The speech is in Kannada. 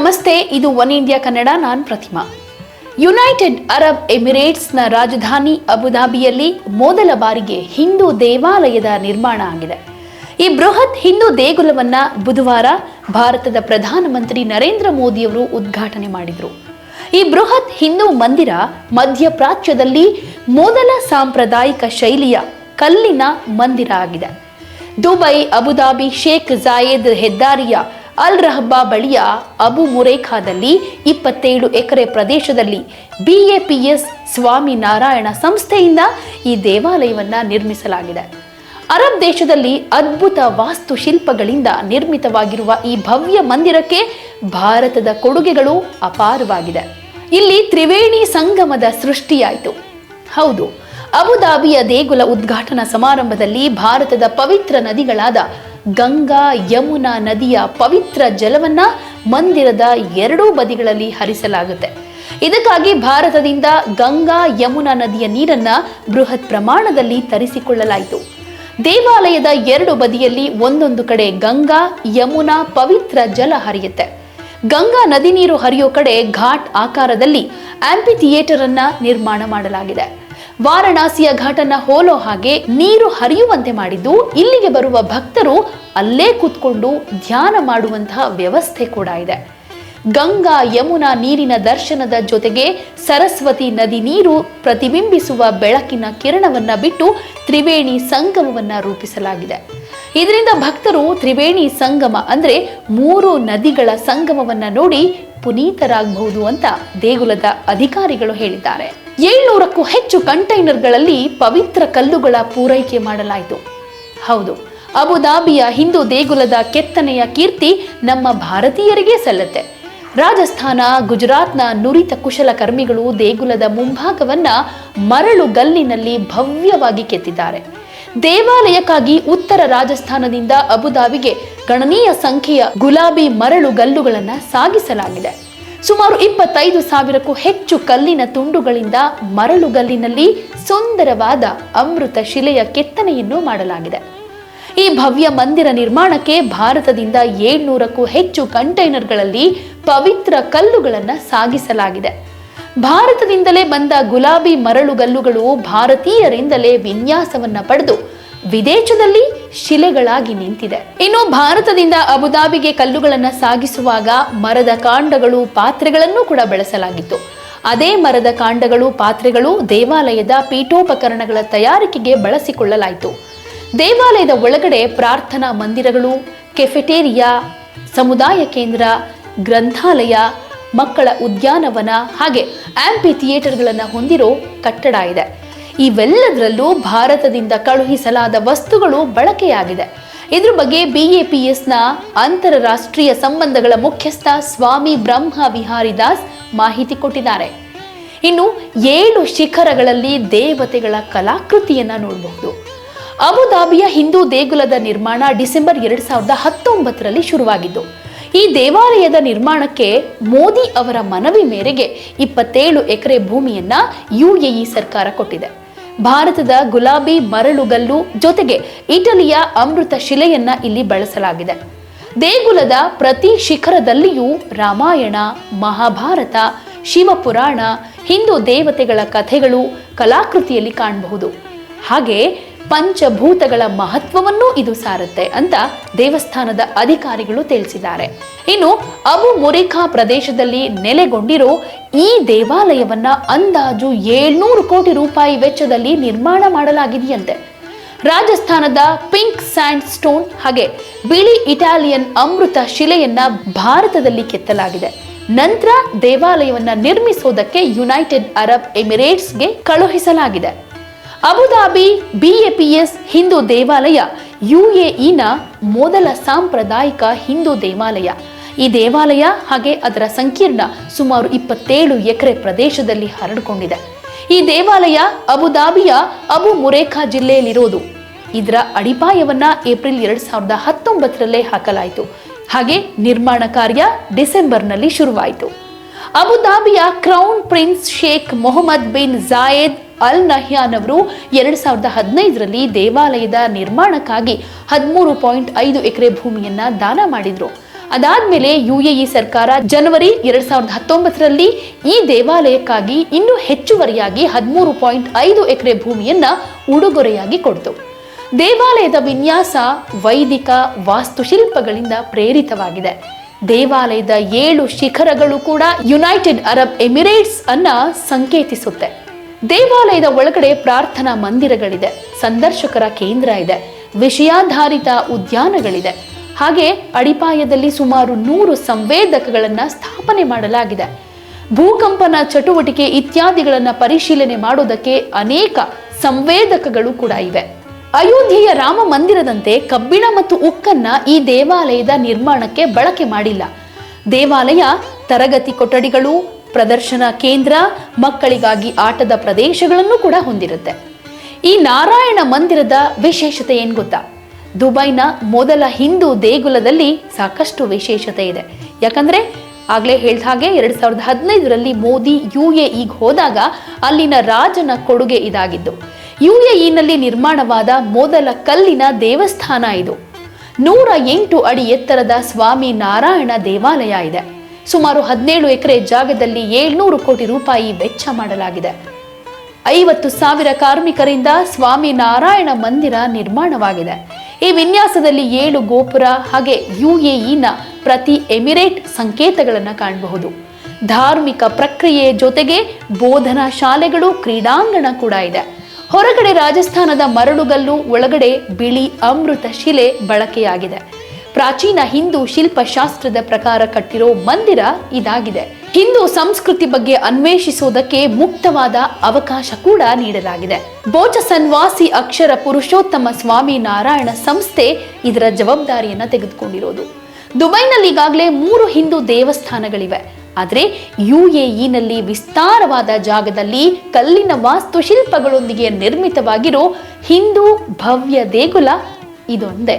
ನಮಸ್ತೆ, ಇದು ಒನ್ ಇಂಡಿಯಾ ಕನ್ನಡ. ನಾನು ಪ್ರತಿಮಾ. ಯುನೈಟೆಡ್ ಅರಬ್ ಎಮಿರೇಟ್ಸ್ನ ರಾಜಧಾನಿ ಅಬುಧಾಬಿಯಲ್ಲಿ ಮೊದಲ ಬಾರಿಗೆ ಹಿಂದೂ ದೇವಾಲಯದ ನಿರ್ಮಾಣ ಆಗಿದೆ. ಈ ಬೃಹತ್ ಹಿಂದೂ ದೇಗುಲವನ್ನ ಬುಧವಾರ ಭಾರತದ ಪ್ರಧಾನಮಂತ್ರಿ ನರೇಂದ್ರ ಮೋದಿಯವರು ಉದ್ಘಾಟನೆ ಮಾಡಿದರು. ಈ ಬೃಹತ್ ಹಿಂದೂ ಮಂದಿರ ಮಧ್ಯಪ್ರಾಚ್ಯದಲ್ಲಿ ಮೊದಲ ಸಾಂಪ್ರದಾಯಿಕ ಶೈಲಿಯ ಕಲ್ಲಿನ ಮಂದಿರ ಆಗಿದೆ. ದುಬೈ, ಅಬುಧಾಬಿ, ಶೇಖ್ ಜಾಯೆದ್ ಹೆದ್ದಾರಿಯ ಅಲ್ ರಹಬಾ ಬಳಿಯ ಅಬು ಮುರೇಖಾದಲ್ಲಿ 27 ಎಕರೆ ಪ್ರದೇಶದಲ್ಲಿ BAPS ಸ್ವಾಮಿ ನಾರಾಯಣ ಸಂಸ್ಥೆಯಿಂದ ಈ ದೇವಾಲಯವನ್ನ ನಿರ್ಮಿಸಲಾಗಿದೆ. ಅರಬ್ ದೇಶದಲ್ಲಿ ಅದ್ಭುತ ವಾಸ್ತುಶಿಲ್ಪಗಳಿಂದ ನಿರ್ಮಿತವಾಗಿರುವ ಈ ಭವ್ಯ ಮಂದಿರಕ್ಕೆ ಭಾರತದ ಕೊಡುಗೆಗಳು ಅಪಾರವಾಗಿದೆ. ಇಲ್ಲಿ ತ್ರಿವೇಣಿ ಸಂಗಮದ ಸೃಷ್ಟಿಯಾಯಿತು. ಹೌದು, ಅಬುಧಾಬಿಯ ದೇಗುಲ ಉದ್ಘಾಟನಾ ಸಮಾರಂಭದಲ್ಲಿ ಭಾರತದ ಪವಿತ್ರ ನದಿಗಳಾದ ಗಂಗಾ, ಯಮುನಾ ನದಿಯ ಪವಿತ್ರ ಜಲವನ್ನ ಮಂದಿರದ ಎರಡೂ ಬದಿಗಳಲ್ಲಿ ಹರಿಸಲಾಗುತ್ತೆ. ಇದಕ್ಕಾಗಿ ಭಾರತದಿಂದ ಗಂಗಾ, ಯಮುನಾ ನದಿಯ ನೀರನ್ನ ಬೃಹತ್ ಪ್ರಮಾಣದಲ್ಲಿ ತರಿಸಿಕೊಳ್ಳಲಾಯಿತು. ದೇವಾಲಯದ ಎರಡು ಬದಿಯಲ್ಲಿ ಒಂದೊಂದು ಕಡೆ ಗಂಗಾ, ಯಮುನಾ ಪವಿತ್ರ ಜಲ ಹರಿಯುತ್ತೆ. ಗಂಗಾ ನದಿ ನೀರು ಹರಿಯೋ ಕಡೆ ಘಾಟ್ ಆಕಾರದಲ್ಲಿ ಆಂಪಿ ಥಿಯೇಟರ್ ಅನ್ನ ನಿರ್ಮಾಣ ಮಾಡಲಾಗಿದೆ. ವಾರಣಾಸಿಯ ಘಾಟನ್ನ ಹೋಲೋ ಹಾಗೆ ನೀರು ಹರಿಯುವಂತೆ ಮಾಡಿದ್ದು, ಇಲ್ಲಿಗೆ ಬರುವ ಭಕ್ತರು ಅಲ್ಲೇ ಕೂತ್ಕೊಂಡು ಧ್ಯಾನ ಮಾಡುವಂತಹ ವ್ಯವಸ್ಥೆ ಕೂಡ ಇದೆ. ಗಂಗಾ, ಯಮುನಾ ನೀರಿನ ದರ್ಶನದ ಜೊತೆಗೆ ಸರಸ್ವತಿ ನದಿ ನೀರು ಪ್ರತಿಬಿಂಬಿಸುವ ಬೆಳಕಿನ ಕಿರಣವನ್ನ ಬಿಟ್ಟು ತ್ರಿವೇಣಿ ಸಂಗಮವನ್ನ ರೂಪಿಸಲಾಗಿದೆ. ಇದರಿಂದ ಭಕ್ತರು ತ್ರಿವೇಣಿ ಸಂಗಮ ಅಂದ್ರೆ 3 ನದಿಗಳ ಸಂಗಮವನ್ನ ನೋಡಿ ಪುನೀತರಾಗಬಹುದು ಅಂತ ದೇಗುಲದ ಅಧಿಕಾರಿಗಳು ಹೇಳಿದ್ದಾರೆ. 700ಕ್ಕೂ ಹೆಚ್ಚು ಕಂಟೈನರ್ಗಳಲ್ಲಿ ಪವಿತ್ರ ಕಲ್ಲುಗಳ ಪೂರೈಕೆ ಮಾಡಲಾಯಿತು. ಹೌದು, ಅಬುಧಾಬಿಯ ಹಿಂದೂ ದೇಗುಲದ ಕೆತ್ತನೆಯ ಕೀರ್ತಿ ನಮ್ಮ ಭಾರತೀಯರಿಗೆ ಸಲ್ಲುತ್ತೆ. ರಾಜಸ್ಥಾನ, ಗುಜರಾತ್ನ ನುರಿತ ಕುಶಲಕರ್ಮಿಗಳು ದೇಗುಲದ ಮುಂಭಾಗವನ್ನ ಮರಳು ಗಲ್ಲಿನಲ್ಲಿ ಭವ್ಯವಾಗಿ ಕೆತ್ತಿದ್ದಾರೆ. ದೇವಾಲಯಕ್ಕಾಗಿ ಉತ್ತರ ರಾಜಸ್ಥಾನದಿಂದ ಅಬುಧಾಬಿಗೆ ಗಣನೀಯ ಸಂಖ್ಯೆಯ ಗುಲಾಬಿ ಮರಳು ಗಲ್ಲುಗಳನ್ನ ಸಾಗಿಸಲಾಗಿದೆ. ಸುಮಾರು 25,000ಕ್ಕೂ ಹೆಚ್ಚು ಕಲ್ಲಿನ ತುಂಡುಗಳಿಂದ ಮರಳುಗಲ್ಲಿನಲ್ಲಿ ಸುಂದರವಾದ ಅಮೃತ ಶಿಲೆಯ ಕೆತ್ತನೆಯನ್ನು ಮಾಡಲಾಗಿದೆ. ಈ ಭವ್ಯ ಮಂದಿರ ನಿರ್ಮಾಣಕ್ಕೆ ಭಾರತದಿಂದ 700ಕ್ಕೂ ಹೆಚ್ಚು ಕಂಟೈನರ್ಗಳಲ್ಲಿ ಪವಿತ್ರ ಕಲ್ಲುಗಳನ್ನ ಸಾಗಿಸಲಾಗಿದೆ. ಭಾರತದಿಂದಲೇ ಬಂದ ಗುಲಾಬಿ ಮರಳುಗಲ್ಲುಗಳು ಭಾರತೀಯರಿಂದಲೇ ವಿನ್ಯಾಸವನ್ನ ಪಡೆದು ವಿದೇಶದಲ್ಲಿ ಶಿಲೆಗಳಾಗಿ ನಿಂತಿದೆ. ಇನ್ನು ಭಾರತದಿಂದ ಅಬುಧಾಬಿಗೆ ಕಲ್ಲುಗಳನ್ನು ಸಾಗಿಸುವಾಗ ಮರದ ಕಾಂಡಗಳು, ಪಾತ್ರೆಗಳನ್ನು ಕೂಡ ಬಳಸಲಾಗಿತ್ತು. ಅದೇ ಮರದ ಕಾಂಡಗಳು, ಪಾತ್ರೆಗಳು ದೇವಾಲಯದ ಪೀಠೋಪಕರಣಗಳ ತಯಾರಿಕೆಗೆ ಬಳಸಿಕೊಳ್ಳಲಾಯಿತು. ದೇವಾಲಯದ ಒಳಗಡೆ ಪ್ರಾರ್ಥನಾ ಮಂದಿರಗಳು, ಕೆಫೆಟೇರಿಯಾ, ಸಮುದಾಯ ಕೇಂದ್ರ, ಗ್ರಂಥಾಲಯ, ಮಕ್ಕಳ ಉದ್ಯಾನವನ ಹಾಗೆ ಆಂಪಿ ಥಿಯೇಟರ್ಗಳನ್ನು ಹೊಂದಿರೋ ಕಟ್ಟಡ ಇದೆ. ಇವೆಲ್ಲದರಲ್ಲೂ ಭಾರತದಿಂದ ಕಳುಹಿಸಲಾದ ವಸ್ತುಗಳು ಬಳಕೆಯಾಗಿದೆ. ಇದ್ರ ಬಗ್ಗೆ BAPSನ ಅಂತಾರಾಷ್ಟ್ರೀಯ ಸಂಬಂಧಗಳ ಮುಖ್ಯಸ್ಥ ಸ್ವಾಮಿ ಬ್ರಹ್ಮ ವಿಹಾರಿ ದಾಸ್ ಮಾಹಿತಿ ಕೊಟ್ಟಿದ್ದಾರೆ. ಇನ್ನು 7 ಶಿಖರಗಳಲ್ಲಿ ದೇವತೆಗಳ ಕಲಾಕೃತಿಯನ್ನ ನೋಡಬಹುದು. ಅಬುಧಾಬಿಯ ಹಿಂದೂ ದೇಗುಲದ ನಿರ್ಮಾಣ ಡಿಸೆಂಬರ್ 2019ರಲ್ಲಿ ಶುರುವಾಗಿದ್ದು, ಈ ದೇವಾಲಯದ ನಿರ್ಮಾಣಕ್ಕೆ ಮೋದಿ ಅವರ ಮನವಿ ಮೇರೆಗೆ 27 ಎಕರೆ ಭೂಮಿಯನ್ನ UAE ಸರ್ಕಾರ ಕೊಟ್ಟಿದೆ. ಭಾರತದ ಗುಲಾಬಿ ಮರಳುಗಲ್ಲು ಜೊತೆಗೆ ಇಟಲಿಯ ಅಮೃತ ಶಿಲೆಯನ್ನ ಇಲ್ಲಿ ಬಳಸಲಾಗಿದೆ. ದೇಗುಲದ ಪ್ರತಿ ಶಿಖರದಲ್ಲಿಯೂ ರಾಮಾಯಣ, ಮಹಾಭಾರತ, ಶಿವಪುರಾಣ, ಹಿಂದೂ ದೇವತೆಗಳ ಕಥೆಗಳು ಕಲಾಕೃತಿಯಲ್ಲಿ ಕಾಣಬಹುದು. ಹಾಗೆ ಪಂಚಭೂತಗಳ ಮಹತ್ವವನ್ನು ಇದು ಸಾರುತ್ತೆ ಅಂತ ದೇವಸ್ಥಾನದ ಅಧಿಕಾರಿಗಳು ತಿಳಿಸಿದ್ದಾರೆ. ಇನ್ನು ಅಬು ಮುರೇಖಾ ಪ್ರದೇಶದಲ್ಲಿ ನೆಲೆಗೊಂಡಿರೋ ಈ ದೇವಾಲಯವನ್ನ ಅಂದಾಜು 700 ಕೋಟಿ ರೂಪಾಯಿ ವೆಚ್ಚದಲ್ಲಿ ನಿರ್ಮಾಣ ಮಾಡಲಾಗಿದೆಯಂತೆ. ರಾಜಸ್ಥಾನದ ಪಿಂಕ್ ಸ್ಯಾಂಡ್ ಸ್ಟೋನ್ ಹಾಗೆ ಬಿಳಿ ಇಟಾಲಿಯನ್ ಅಮೃತ ಶಿಲೆಯನ್ನ ಭಾರತದಲ್ಲಿ ಕೆತ್ತಲಾಗಿದೆ. ನಂತರ ದೇವಾಲಯವನ್ನ ನಿರ್ಮಿಸೋದಕ್ಕೆ ಯುನೈಟೆಡ್ ಅರಬ್ ಎಮಿರೇಟ್ಸ್ಗೆ ಕಳುಹಿಸಲಾಗಿದೆ. ಅಬುಧಾಬಿ BAPS ಹಿಂದೂ ದೇವಾಲಯ UAEನ ಮೊದಲ ಸಾಂಪ್ರದಾಯಿಕ ಹಿಂದೂ ದೇವಾಲಯ. ಈ ದೇವಾಲಯ ಹಾಗೆ ಅದರ ಸಂಕೀರ್ಣ ಸುಮಾರು 27 ಎಕರೆ ಪ್ರದೇಶದಲ್ಲಿ ಹರಡಿಕೊಂಡಿದೆ. ಈ ದೇವಾಲಯ ಅಬುಧಾಬಿಯ ಅಬು ಮುರೇಖಾ ಜಿಲ್ಲೆಯಲ್ಲಿರೋದು. ಇದರ ಅಡಿಪಾಯವನ್ನ ಏಪ್ರಿಲ್ 2019ರಲ್ಲೇ ಹಾಕಲಾಯಿತು. ಹಾಗೆ ನಿರ್ಮಾಣ ಕಾರ್ಯ ಡಿಸೆಂಬರ್ನಲ್ಲಿ ಶುರುವಾಯಿತು. ಅಬುಧಾಬಿಯ crown prince Sheikh Mohamed bin Zayed Al Nahyan ಅವರು 2015ರಲ್ಲಿ ದೇವಾಲಯದ ನಿರ್ಮಾಣಕ್ಕಾಗಿ 13.5 ಎಕರೆ ಭೂಮಿಯನ್ನ ದಾನ ಮಾಡಿದ್ರು. ಅದಾದ್ಮೇಲೆ UAE ಸರ್ಕಾರ ಜನವರಿ 2019ರಲ್ಲಿ ಈ ದೇವಾಲಯಕ್ಕಾಗಿ ಇನ್ನೂ ಹೆಚ್ಚುವರಿಯಾಗಿ 13.5 ಎಕರೆ ಭೂಮಿಯನ್ನ ಉಡುಗೊರೆಯಾಗಿ ಕೊಡ್ತು. ದೇವಾಲಯದ ವಿನ್ಯಾಸ ವೈದಿಕ ವಾಸ್ತುಶಿಲ್ಪಗಳಿಂದ ಪ್ರೇರಿತವಾಗಿದೆ. ದೇವಾಲಯದ 7 ಶಿಖರಗಳು ಕೂಡ ಯುನೈಟೆಡ್ ಅರಬ್ ಎಮಿರೇಟ್ಸ್ ಅನ್ನ ಸಂಕೇತಿಸುತ್ತೆ. ದೇವಾಲಯದ ಒಳಗಡೆ ಪ್ರಾರ್ಥನಾ ಮಂದಿರಗಳಿದೆ, ಸಂದರ್ಶಕರ ಕೇಂದ್ರ ಇದೆ, ವಿಷಯಾಧಾರಿತ ಉದ್ಯಾನಗಳಿದೆ. ಹಾಗೆ ಅಡಿಪಾಯದಲ್ಲಿ ಸುಮಾರು 100 ಸಂವೇದಕಗಳನ್ನ ಸ್ಥಾಪನೆ ಮಾಡಲಾಗಿದೆ. ಭೂಕಂಪನ ಚಟುವಟಿಕೆ ಇತ್ಯಾದಿಗಳನ್ನ ಪರಿಶೀಲನೆ ಮಾಡೋದಕ್ಕೆ ಅನೇಕ ಸಂವೇದಕಗಳು ಕೂಡ ಇವೆ. ಅಯೋಧ್ಯೆಯ ರಾಮ ಮಂದಿರದಂತೆ ಕಬ್ಬಿಣ ಮತ್ತು ಉಕ್ಕನ್ನ ಈ ದೇವಾಲಯದ ನಿರ್ಮಾಣಕ್ಕೆ ಬಳಕೆ ಮಾಡಿಲ್ಲ. ದೇವಾಲಯ ತರಗತಿ ಕೊಠಡಿಗಳು, ಪ್ರದರ್ಶನ ಕೇಂದ್ರ, ಮಕ್ಕಳಿಗಾಗಿ ಆಟದ ಪ್ರದೇಶಗಳನ್ನು ಕೂಡ ಹೊಂದಿರುತ್ತೆ. ಈ ನಾರಾಯಣ ಮಂದಿರದ ವಿಶೇಷತೆ ಏನ್ ಗೊತ್ತಾ? ದುಬೈನ ಮೊದಲ ಹಿಂದೂ ದೇಗುಲದಲ್ಲಿ ಸಾಕಷ್ಟು ವಿಶೇಷತೆ ಇದೆ. ಯಾಕಂದ್ರೆ ಆಗ್ಲೇ ಹೇಳಿದ ಹಾಗೆ 2015ರಲ್ಲಿ ಮೋದಿ UAEಗೆ ಹೋದಾಗ ಅಲ್ಲಿನ ರಾಜನ ಕೊಡುಗೆ ಇದಾಗಿದ್ದು. UAEನಲ್ಲಿ ನಿರ್ಮಾಣವಾದ ಮೊದಲ ಕಲ್ಲಿನ ದೇವಸ್ಥಾನ ಇದು. 108 ಅಡಿ ಎತ್ತರದ ಸ್ವಾಮಿ ನಾರಾಯಣ ದೇವಾಲಯ ಇದೆ. ಸುಮಾರು 17 ಎಕರೆ ಜಾಗದಲ್ಲಿ 700 ಕೋಟಿ ರೂಪಾಯಿ ವೆಚ್ಚ ಮಾಡಲಾಗಿದೆ. 50,000 ಕಾರ್ಮಿಕರಿಂದ ಸ್ವಾಮಿ ನಾರಾಯಣ ಮಂದಿರ ನಿರ್ಮಾಣವಾಗಿದೆ. ಈ ವಿನ್ಯಾಸದಲ್ಲಿ 7 ಗೋಪುರ ಹಾಗೆ UAEನ ಪ್ರತಿ ಎಮಿರೇಟ್ ಸಂಕೇತಗಳನ್ನು ಕಾಣಬಹುದು. ಧಾರ್ಮಿಕ ಪ್ರಕ್ರಿಯೆ ಜೊತೆಗೆ ಬೋಧನಾ ಶಾಲೆಗಳು, ಕ್ರೀಡಾಂಗಣ ಕೂಡ ಇದೆ. ಹೊರಗಡೆ ರಾಜಸ್ಥಾನದ ಮರಳುಗಲ್ಲು, ಒಳಗಡೆ ಬಿಳಿ ಅಮೃತ ಶಿಲೆ ಬಳಕೆಯಾಗಿದೆ. ಪ್ರಾಚೀನ ಹಿಂದೂ ಶಿಲ್ಪಶಾಸ್ತ್ರದ ಪ್ರಕಾರ ಕಟ್ಟಿರೋ ಮಂದಿರ ಇದಾಗಿದೆ. ಹಿಂದೂ ಸಂಸ್ಕೃತಿ ಬಗ್ಗೆ ಅನ್ವೇಷಿಸುವುದಕ್ಕೆ ಮುಕ್ತವಾದ ಅವಕಾಶ ಕೂಡ ನೀಡಲಾಗಿದೆ. ಬೋಚಸನ್ವಾಸಿ ಅಕ್ಷರ ಪುರುಷೋತ್ತಮ ಸ್ವಾಮಿ ನಾರಾಯಣ ಸಂಸ್ಥೆ ಇದರ ಜವಾಬ್ದಾರಿಯನ್ನ ತೆಗೆದುಕೊಂಡಿರೋದು. ದುಬೈನಲ್ಲಿ ಈಗಾಗಲೇ 3 ಹಿಂದೂ ದೇವಸ್ಥಾನಗಳಿವೆ. ಆದರೆ UAEನಲ್ಲಿ ವಿಸ್ತಾರವಾದ ಜಾಗದಲ್ಲಿ ಕಲ್ಲಿನ ವಾಸ್ತುಶಿಲ್ಪಗಳೊಂದಿಗೆ ನಿರ್ಮಿತವಾಗಿರೋ ಹಿಂದೂ ಭವ್ಯ ದೇಗುಲ ಇದೊಂದೇ.